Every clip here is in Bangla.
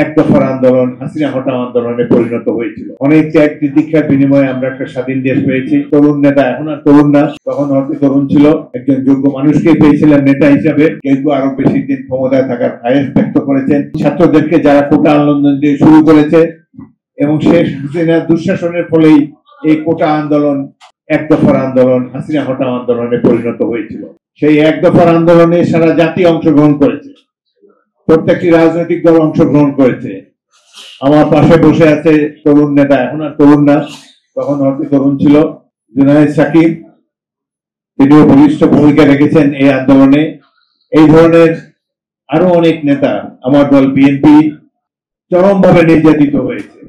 এক দফার আন্দোলন হাসিনা হটাও আন্দোলনে পরিণত হয়েছিল। অনেক ত্যাগ তিতিক্ষার বিনিময়ে আমরা একটা স্বাধীন দেশ পেয়েছি। তরুণ নেতা, এখন আর তরুণ না, তখন হয়তো তরুণ ছিল, একজন যোগ্য মানুষকে পেয়েছিলেন নেতা হিসাবে। কিন্তু আরো বেশি দিন ক্ষমতায় থাকার আয়াস ব্যক্ত করেছেন। ছাত্রদেরকে যারা কোটা আন্দোলন দিয়ে শুরু করেছে এবং শেখ হাসিনার দুঃশাসনের ফলেই এই কোটা আন্দোলন এক দফার আন্দোলন হাসিনা হটাও আন্দোলনে পরিণত হয়েছিল। সেই এক দফার আন্দোলনে সারা জাতি অংশগ্রহণ করেছে, প্রত্যেকটি রাজনৈতিক দল অংশগ্রহণ করেছে। আমার পাশে বসে আছে তরুণ নেতা, এখন আর তরুণ না, তখন হয়তো তরুণ ছিল, জুনায়েদ সাকিব। তিনিও বলিষ্ঠ ভূমিকা রেখেছেন এই আন্দোলনে। এই ধরনের আরো অনেক নেতা, আমার দল বিএনপি চরমভাবে নির্যাতিত হয়েছে।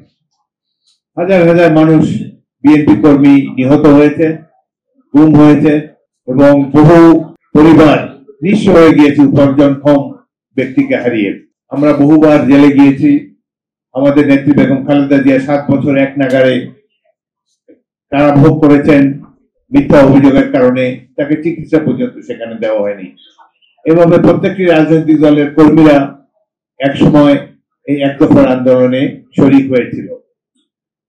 হাজার হাজার মানুষ বিএনপি কর্মী নিহত হয়েছে, গুম হয়েছে এবং বহু পরিবার নিঃস্ব হয়ে গিয়েছে উপার্জনক্ষম ব্যক্তিকে হারিয়ে। আমরা বহুবার জেলে গিয়েছি। আমাদের নেত্রী বেগম খালেদা জিয়া 7 বছর এক নাগারে কারাভোগ করেছেন মিথ্যা অভিযোগের কারণে, তাকে চিকিৎসা পর্যন্ত সেখানে দেওয়া হয়নি। এভাবে প্রত্যেকটি রাজনৈতিক দলের কর্মীরা একসময় এই এক দফার আন্দোলনে শরিক হয়েছিল,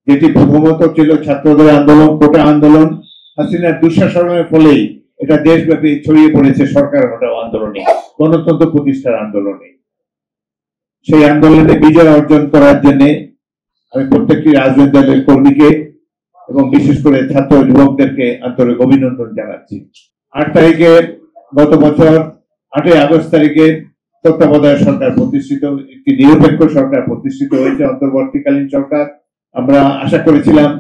যেটি প্রথমত ছিল ছাত্রদের আন্দোলন, কোটা আন্দোলন। হাসিনার দুঃশাসনের ফলেই এটা দেশব্যাপী ছড়িয়ে পড়েছে সরকার হটাও আন্দোলনে, গণতন্ত্র প্রতিষ্ঠার আন্দোলনে। সেই আন্দোলনে বিজয় অর্জন করার জন্য আমি প্রত্যেকটি রাজনৈতিক দলের কর্মীকে এবং বিশেষ করে ছাত্র যুবকদেরকে আন্তরিক অভিনন্দন জানাচ্ছি। 8 তারিখে, গত বছর 8ই আগস্ট তারিখে তত্ত্বাবধায়ক সরকার প্রতিষ্ঠিত, একটি নিরপেক্ষ সরকার প্রতিষ্ঠিত হয়েছে, অন্তর্বর্তীকালীন সরকার। আমরা আশা করেছিলাম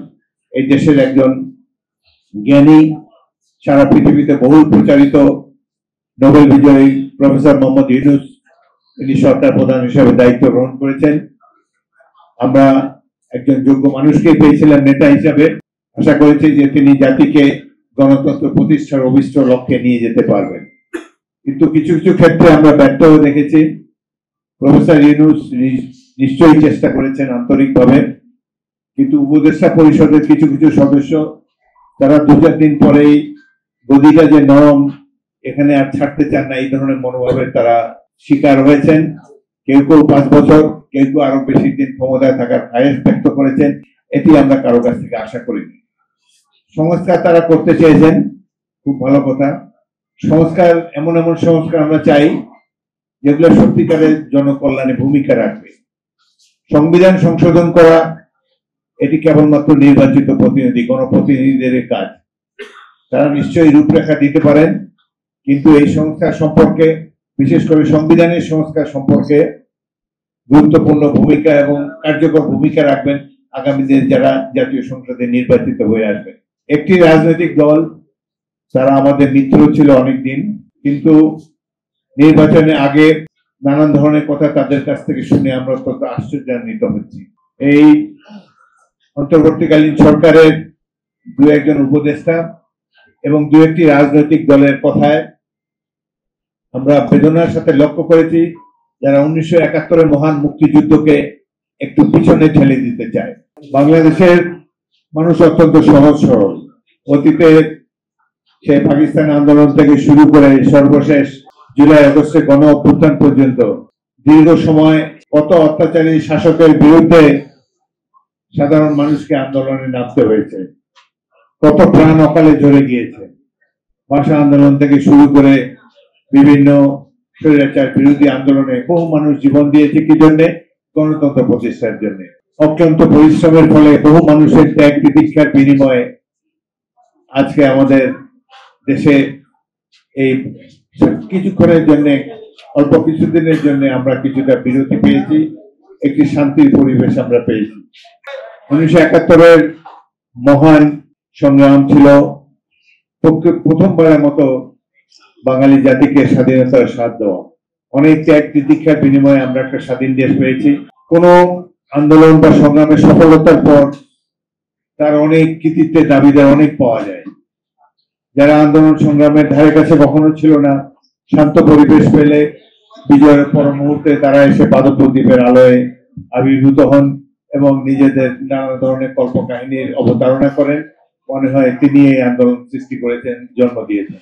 এই দেশের একজন জ্ঞানী, সারা পৃথিবীতে বহুল প্রচারিত নোবেল বিজয়ী প্রফেসর মোহাম্মদ ইউনূস, তিনি সরকার প্রধান হিসেবে দায়িত্ব গ্রহণ করেছেন। আমরা একজন যোগ্য মানুষকে পেয়েছিলেন নেতা হিসাবে। আশা করেছি যে তিনি জাতিকে গণতন্ত্র প্রতিষ্ঠার অভিষ্ট লক্ষ্যে নিয়ে যেতে পারবেন। কিন্তু কিছু কিছু ক্ষেত্রে আমরা ব্যর্থ হয়ে দেখেছি। প্রফেসর ইউনূস নিশ্চয়ই চেষ্টা করেছেন আন্তরিকভাবে, কিন্তু উপদেষ্টা পরিষদের কিছু কিছু সদস্য, তারা 2-4 দিন পরেই গদিটা যে নরম, এখানে আর ছাড়তে চান না, এই ধরনের মনোভাবের তারা শিকার হয়েছেন। কেউ কেউ 5 বছর, কেউ কেউ আরো বেশি দিন ক্ষমতায় থাকার আয়াস ব্যক্ত করেছেন। এটি আমরা কারো কাছ থেকে আশা করিনি। সংস্কার তারা করতে চেয়েছেন, খুব ভালো কথা। সংস্কার, এমন এমন সংস্কার আমরা চাই যেগুলো সত্যিকারের জনকল্যাণে ভূমিকা রাখবে। সংবিধান সংশোধন করা, এটি কেবলমাত্র নির্বাচিত প্রতিনিধি, গণপ্রতিনিধিদের কাজ। তারা নিশ্চয়ই রূপরেখা দিতে পারেন, কিন্তু এই সংস্কার সম্পর্কে, বিশেষ করে সংবিধানের সংস্কার সম্পর্কে গুরুত্বপূর্ণ ভূমিকা এবং কার্যকর ভূমিকা রাখবেন আগামী দিনে যারা জাতীয় সংসদে নির্বাচিত হয়ে আসবেন। একটি রাজনৈতিক দল, তারা আমাদের মিত্র ছিল অনেকদিন, কিন্তু নির্বাচনের আগে নানান ধরনের কথা তাদের কাছ থেকে শুনে আমরা অত্যন্ত আশ্চর্যান্বিত হচ্ছি। এই অন্তর্বর্তীকালীন সরকারের 2-1 জন উপদেষ্টা এবং 2-1টি রাজনৈতিক দলের কথায় আমরা বেদনার সাথে লক্ষ্য করেছি, যারা 1971-এর মহান মুক্তিযুদ্ধকে একটু পিছনে ঠেলে দিতে চায়। বাংলাদেশের মানুষ অত্যন্ত সহজ সরল। অতীতে সে পাকিস্তান আন্দোলন থেকে শুরু করে সর্বশেষ জুলাই আগস্টে গণ অভ্যুত্থান পর্যন্ত দীর্ঘ সময় কত অত্যাচারী শাসকের বিরুদ্ধে সাধারণ মানুষকে আন্দোলনে নামতে হয়েছে, কত প্রাণ অকালে ঝরে গিয়েছে। ভাষা আন্দোলন থেকে শুরু করে বিভিন্ন স্বৈরাচার বিরোধী আন্দোলনে বহু মানুষ জীবন দিয়েছে কি জন্যে? গণতন্ত্র প্রতিষ্ঠার জন্য। অক্লান্ত পরিশ্রমের ফলে বহু মানুষের ত্যাগ তিতিক্ষার বিনিময়ে আজকে আমাদের দেশে এই কিছুক্ষণের জন্য, অল্প কিছুদিনের জন্য আমরা কিছুটা বিরতি পেয়েছি, একটি শান্তির পরিবেশ আমরা পেয়েছি। 1971-এর মহান সংগ্রাম ছিল প্রথমবারের মতো বাঙালি জাতিকে স্বাধীনতার স্বাদ দেওয়া। অনেক ত্যাগ তিতিক্ষার বিনিময়ে আমরা একটা স্বাধীন দেশ পেয়েছি। কোন আন্দোলন বা সংগ্রামের সফলতার পর তার অনেক কৃতিত্বের দাবিদার অনেক পাওয়া যায়। যারা আন্দোলন সংগ্রামের ধারে কাছে কখনো ছিল না, শান্ত পরিবেশ পেলে বিজয়ের পর মুহূর্তে তারা এসে পাদপ্রদীপের আলোয় আবির্ভূত হন এবং নিজেদের নানা ধরনের কল্পকাহিনীর অবতারণা করেন। মনে হয় তিনি এই আন্দোলন সৃষ্টি করেছেন, জন্ম দিয়েছেন।